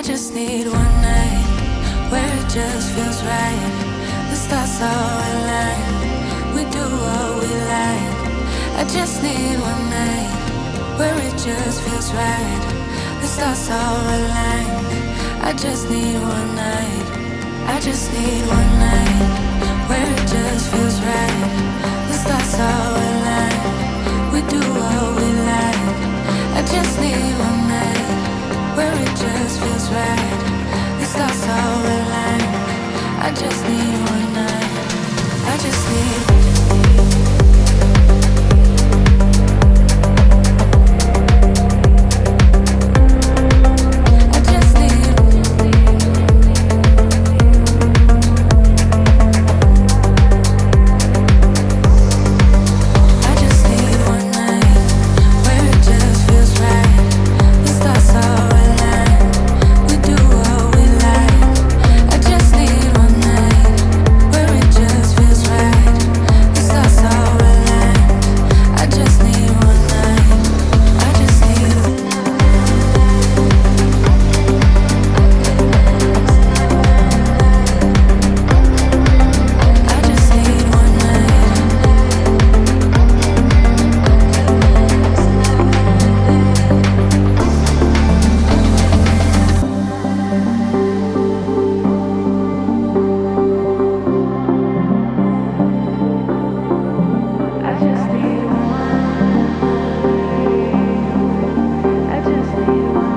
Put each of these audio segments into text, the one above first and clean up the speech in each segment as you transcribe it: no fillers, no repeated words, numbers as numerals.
just need one night where it just feels right. The stars all align. We do what we like. I just need one night where it just feels right. The stars all align. I just need one night. I just need one night where it just feels right. The stars all align. We do what we like. I just need one night where it just feels right. The stars all align. I just need one night. I just need. I just need. I just need. I just need. I just need.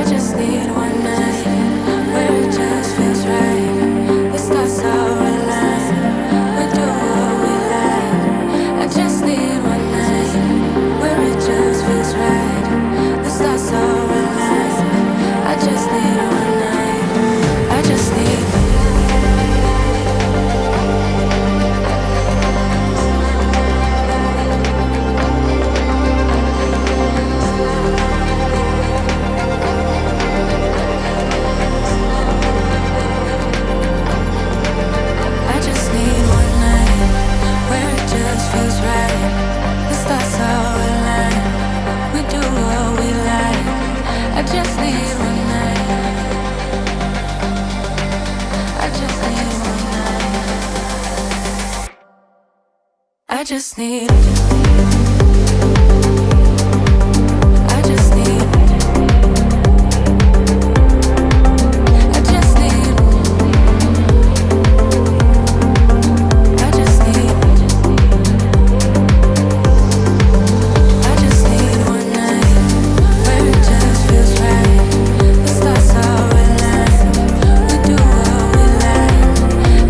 I just need one night where it just feels right. The stars all align. We do what we like. I just need one night where it just feels right. The stars all align. I just need one night. I just need. I just need one night.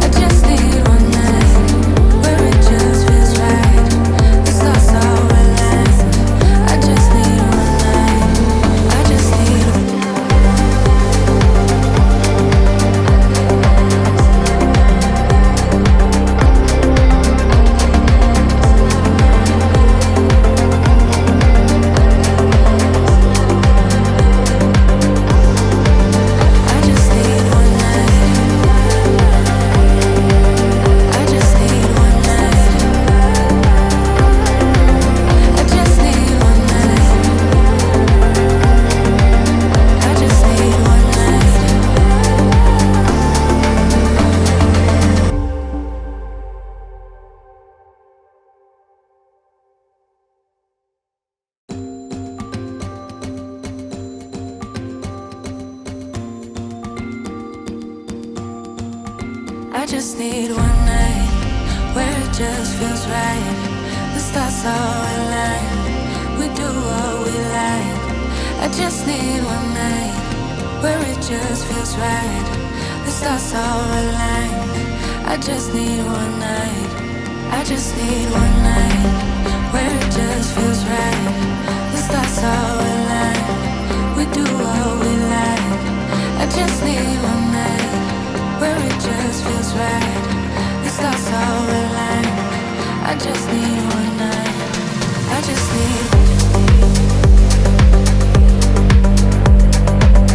I just need one night. I just need one night. I just need one night. I just need one night where it just feels right. The stars all align. We do what we like. I just need one night where it just feels right. The stars all align. I just need one night. I just need one night where it just feels right. The stars all align. We do what we like.